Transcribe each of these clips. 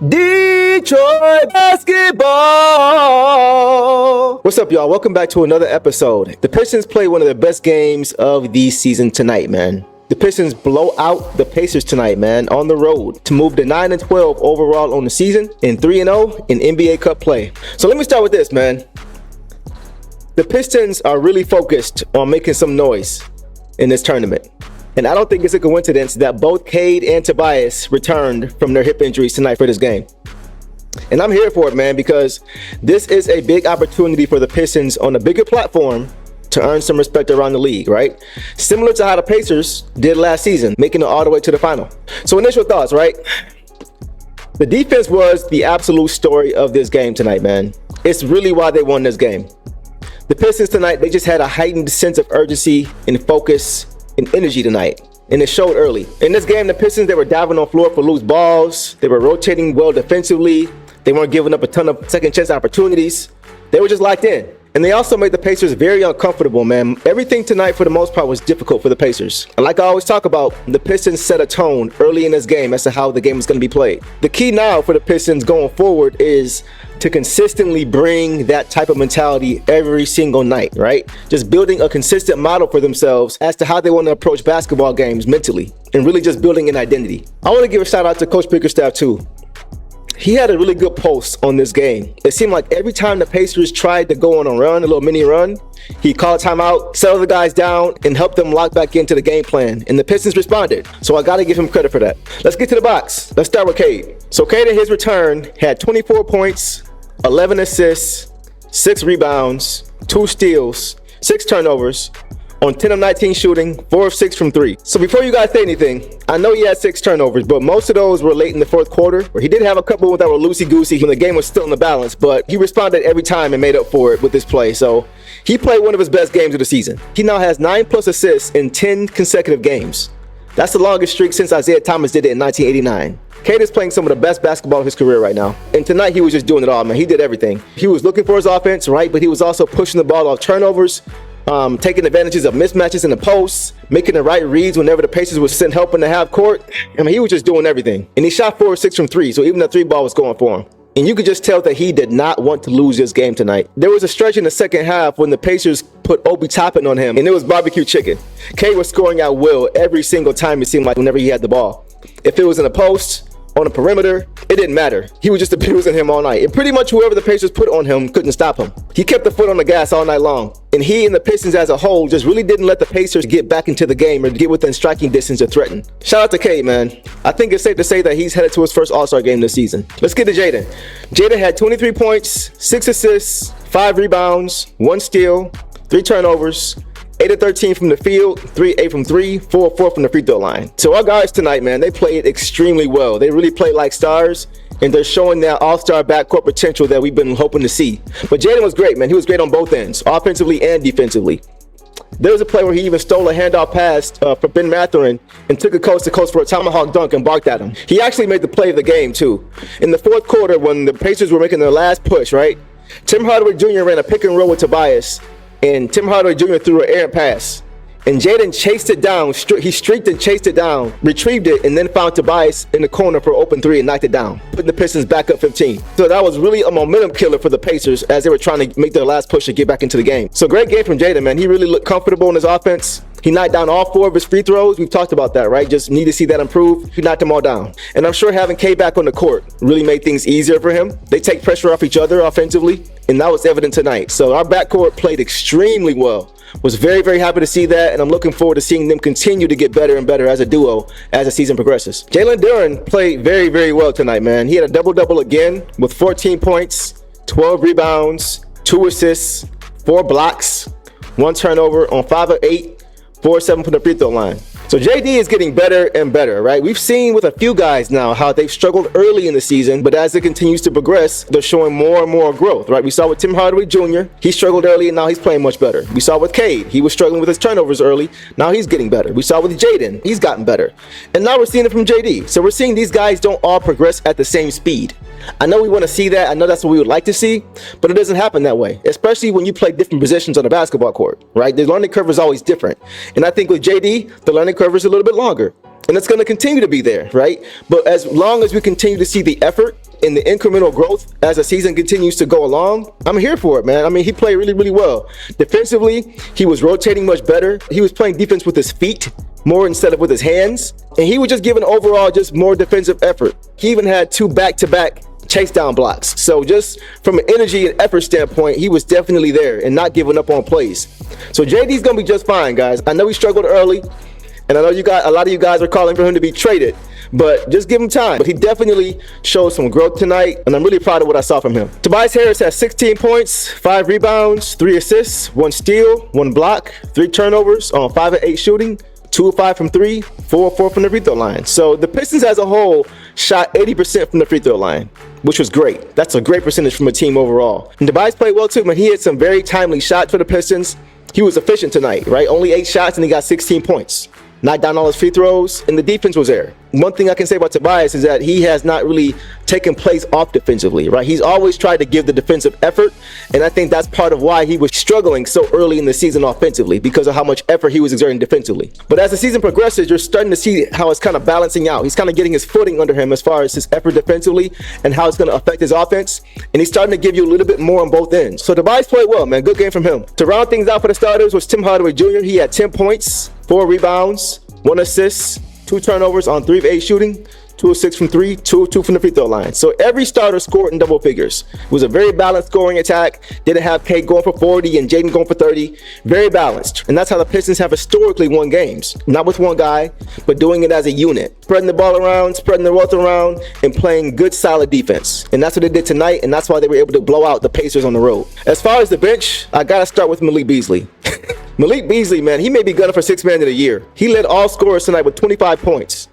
Detroit basketball. What's up, y'all? Welcome back to another episode. The Pistons play one of the best games of the season tonight, man. The Pistons blow out the Pacers tonight, man, on the road to move to 9-12 overall on the season and 3-0 in NBA Cup play. So let me start with this, man. The Pistons are really focused on making some noise in this tournament. And I don't think it's a coincidence that both Cade and Tobias returned from their hip injuries tonight for this game. And I'm here for it, man, because this is a big opportunity for the Pistons on a bigger platform to earn some respect around the league, right? Similar to how the Pacers did last season, making it all the way to the final. So initial thoughts, right? The defense was the absolute story of this game tonight, man. It's really why they won this game. The Pistons tonight, they just had a heightened sense of urgency and focus and energy tonight, and it showed early. In this game, the Pistons, they were diving on floor for loose balls. They were rotating well defensively. They weren't giving up a ton of second chance opportunities. They were just locked in. And they also made the Pacers very uncomfortable, man. Everything tonight, for the most part, was difficult for the Pacers. And like I always talk about, the Pistons set a tone early in this game as to how the game is going to be played. The key now for the Pistons going forward is to consistently bring that type of mentality every single night, right? Just building a consistent model for themselves as to how they want to approach basketball games mentally and really just building an identity. I want to give a shout out to Coach Bickerstaff too. He had a really good post on this game. It seemed like every time the Pacers tried to go on a run, a little mini run, he called timeout, settled the guys down, and helped them lock back into the game plan. And the Pistons responded. So I got to give him credit for that. Let's get to the box. Let's start with Cade. So Cade in his return had 24 points, 11 assists, 6 rebounds, 2 steals, 6 turnovers, on 10 of 19 shooting, 4 of 6 from 3. So before you guys say anything, I know he had 6 turnovers, but most of those were late in the fourth quarter, where he did have a couple that were loosey-goosey when the game was still in the balance, but he responded every time and made up for it with his play. So he played one of his best games of the season. He now has 9+ assists in 10 consecutive games. That's the longest streak since Isaiah Thomas did it in 1989. Cade is playing some of the best basketball of his career right now. And tonight he was just doing it all, man. He did everything. He was looking for his offense, right? But he was also pushing the ball off turnovers, taking advantages of mismatches in the posts, making the right reads whenever the Pacers would send help in the half court. I mean, he was just doing everything. And he shot 4 or 6 from 3, so even the 3 ball was going for him. And you could just tell that he did not want to lose this game tonight. There was a stretch in the second half when the Pacers put Obi Toppin on him, and it was barbecue chicken. Cade was scoring at will every single time, it seemed like, whenever he had the ball. If it was in a post, on the perimeter, it didn't matter. He was just abusing him all night. And pretty much whoever the Pacers put on him couldn't stop him. He kept the foot on the gas all night long. And he and the Pistons as a whole just really didn't let the Pacers get back into the game or get within striking distance to threaten. Shout out to Cade, man. I think it's safe to say that he's headed to his first All-Star game this season. Let's get to Jaden. Jaden had 23 points, 6 assists, 5 rebounds, 1 steal, 3 turnovers, 8 of 13 from the field, 8 from 3, 4 of 4 from the free throw line. So our guys tonight, man, they played extremely well. They really played like stars, and they're showing that all-star backcourt potential that we've been hoping to see. But Jaden was great, man. He was great on both ends, offensively and defensively. There was a play where he even stole a handoff pass for Ben Mathurin and took it coast to coast for a tomahawk dunk and barked at him. He actually made the play of the game, too. In the fourth quarter, when the Pacers were making their last push, right, Tim Hardaway Jr. ran a pick and roll with Tobias, and Tim Hardaway Jr. threw an errant pass. And Jaden chased it down. He streaked and chased it down, retrieved it, and then found Tobias in the corner for open 3 and knocked it down, putting the Pistons back up 15. So that was really a momentum killer for the Pacers as they were trying to make their last push to get back into the game. So great game from Jaden, man. He really looked comfortable in his offense. He knocked down all 4 of his free throws. We've talked about that, right? Just need to see that improve. He knocked them all down. And I'm sure having K back on the court really made things easier for him. They take pressure off each other offensively, and that was evident tonight. So our backcourt played extremely well. Was very, very happy to see that, and I'm looking forward to seeing them continue to get better and better as a duo as the season progresses. Jalen Duren played very, very well tonight, man. He had a double-double again with 14 points, 12 rebounds, 2 assists, 4 blocks, 1 turnover on 5 of 8, 4 of 7 from the free throw line. So JD is getting better and better, right? We've seen with a few guys now how they've struggled early in the season, but as it continues to progress, they're showing more and more growth, right? We saw with Tim Hardaway Jr., he struggled early and now he's playing much better. We saw with Cade, he was struggling with his turnovers early, now he's getting better. We saw with Jaden, he's gotten better. And now we're seeing it from JD. So we're seeing these guys don't all progress at the same speed. I know we want to see that. I know that's what we would like to see, but it doesn't happen that way, especially when you play different positions on the basketball court, right? The learning curve is always different. And I think with JD, the learning curve is a little bit longer. And it's going to continue to be there, right? But as long as we continue to see the effort and the incremental growth as the season continues to go along, I'm here for it, man. I mean, he played really, really well. Defensively, he was rotating much better. He was playing defense with his feet more instead of with his hands. And he was just giving overall just more defensive effort. He even had 2 back-to-back chase down blocks. So just from an energy and effort standpoint, he was definitely there and not giving up on plays. So JD's going to be just fine, guys. I know he struggled early. And I know a lot of you guys are calling for him to be traded, but just give him time. But he definitely showed some growth tonight, and I'm really proud of what I saw from him. Tobias Harris has 16 points, 5 rebounds, 3 assists, 1 steal, 1 block, 3 turnovers on 5 of 8 shooting, 2 of 5 from 3, 4 of 4 from the free throw line. So the Pistons as a whole shot 80% from the free throw line, which was great. That's a great percentage from a team overall. And Tobias played well too, man. He had some very timely shots for the Pistons. He was efficient tonight, right? Only 8 shots and he got 16 points. Knocked down all his free throws, and the defense was there. One thing I can say about Tobias is that he has not really taken place off defensively, right? He's always tried to give the defensive effort, and I think that's part of why he was struggling so early in the season offensively, because of how much effort he was exerting defensively. But as the season progresses, you're starting to see how it's kind of balancing out. He's kind of getting his footing under him as far as his effort defensively and how it's going to affect his offense, and he's starting to give you a little bit more on both ends. So Tobias played well, man. Good game from him. To round things out for the starters was Tim Hardaway Jr. He had 10 points, 4 rebounds, 1 assist, 2 turnovers on 3 of 8 shooting, 2 of 6 from 3, 2 of 2 from the free throw line. So every starter scored in double figures. It was a very balanced scoring attack. Didn't have Kate going for 40 and Jaden going for 30. Very balanced. And that's how the Pistons have historically won games. Not with one guy, but doing it as a unit. Spreading the ball around, spreading the wealth around, and playing good, solid defense. And that's what they did tonight, and that's why they were able to blow out the Pacers on the road. As far as the bench, I gotta start with Malik Beasley. Malik Beasley, man, he may be gunning for 6th man of the year. He led all scorers tonight with 25 points.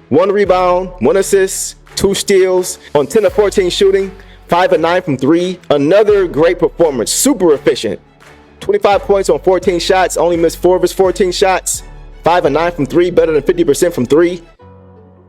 1 rebound, 1 assist, 2 steals on 10 of 14 shooting, 5 of 9 from 3. Another great performance, super efficient. 25 points on 14 shots, only missed 4 of his 14 shots. 5 of 9 from 3, better than 50% from 3.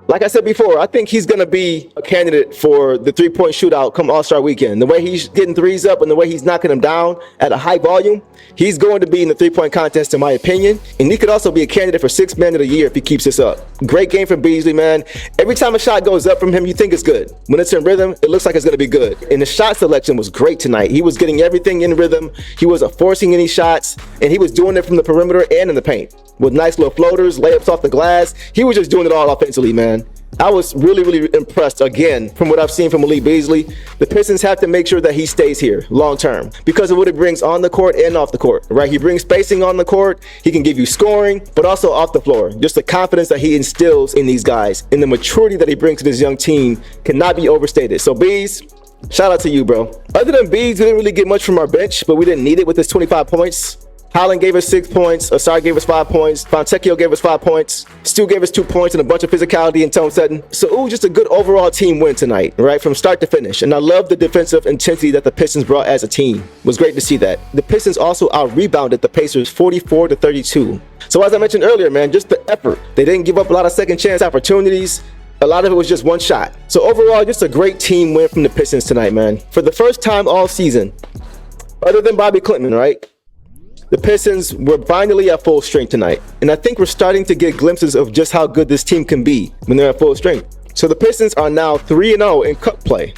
Like I said before, I think he's going to be a candidate for the 3-point shootout come All-Star weekend. The way he's getting threes up and the way he's knocking them down at a high volume, he's going to be in the 3-point contest in my opinion. And he could also be a candidate for 6th man of the year if he keeps this up. Great game from Beasley, man. Every time a shot goes up from him, you think it's good. When it's in rhythm, it looks like it's going to be good. And the shot selection was great tonight. He was getting everything in rhythm. He wasn't forcing any shots, and he was doing it from the perimeter and in the paint with nice little floaters, layups off the glass. He was just doing it all offensively, man. I was really, really impressed again from what I've seen from Malik Beasley. The Pistons have to make sure that he stays here long term because of what it brings on the court and off the court, right? He brings spacing on the court. He can give you scoring, but also off the floor. Just the confidence that he instills in these guys and the maturity that he brings to this young team cannot be overstated. So Bees, shout out to you, bro. Other than Bees, we didn't really get much from our bench, but we didn't need it with his 25 points. Holland gave us 6 points. Asar gave us 5 points. Fontecchio gave us 5 points. Stu gave us 2 points and a bunch of physicality and tone setting. So it was just a good overall team win tonight, right? From start to finish. And I love the defensive intensity that the Pistons brought as a team. It was great to see that. The Pistons also out-rebounded the Pacers 44-32. So as I mentioned earlier, man, just the effort. They didn't give up a lot of second chance opportunities. A lot of it was just one shot. So overall, just a great team win from the Pistons tonight, man. For the first time all season, other than Bobby Clinton, right? The Pistons were finally at full strength tonight, and I think we're starting to get glimpses of just how good this team can be when they're at full strength. So the Pistons are now 3-0 in cup play,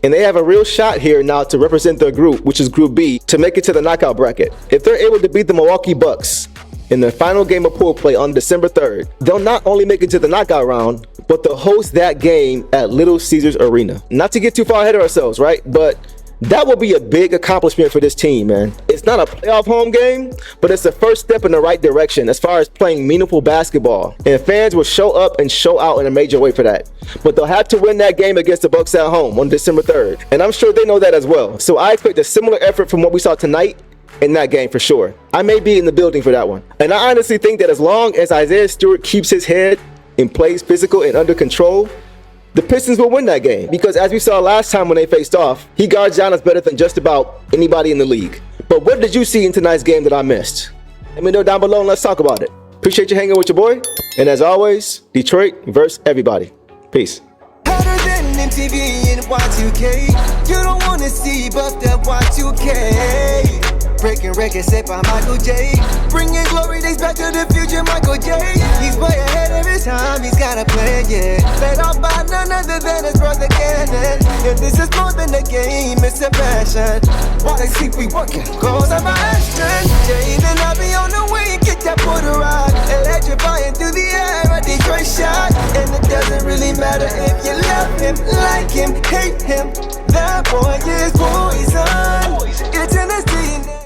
and they have a real shot here now to represent their group, which is Group B, to make it to the knockout bracket. If they're able to beat the Milwaukee Bucks in their final game of pool play on December 3rd, they'll not only make it to the knockout round, but they'll host that game at Little Caesars Arena. Not to get too far ahead of ourselves, right? But that will be a big accomplishment for this team, man. It's not a playoff home game, but it's the first step in the right direction as far as playing meaningful basketball. And fans will show up and show out in a major way for that. But they'll have to win that game against the Bucks at home on December 3rd. And I'm sure they know that as well. So I expect a similar effort from what we saw tonight in that game for sure. I may be in the building for that one. And I honestly think that as long as Isaiah Stewart keeps his head and plays physical and under control, the Pistons will win that game because as we saw last time when they faced off, he guards Giannis better than just about anybody in the league. But what did you see in tonight's game that I missed? Let me know down below and let's talk about it. Appreciate you hanging with your boy. And as always, Detroit versus everybody. Peace. Better than MTV and Y2K. You don't wanna see, but that Y2K. Breaking records set by Michael J. Bringing glory days back to the future, Michael J. He's way ahead every time, he's got a plan, yeah. Led off by none other than his brother Cannon. And this is more than a game, it's a passion. While they sleep, we working, cause I'm action. Jay, then I'll be on the way and get that Puerto ride. Electrifying through the air, a Detroit shot. And it doesn't really matter if you love him, like him, hate him. That boy is poison. It's in his DNA.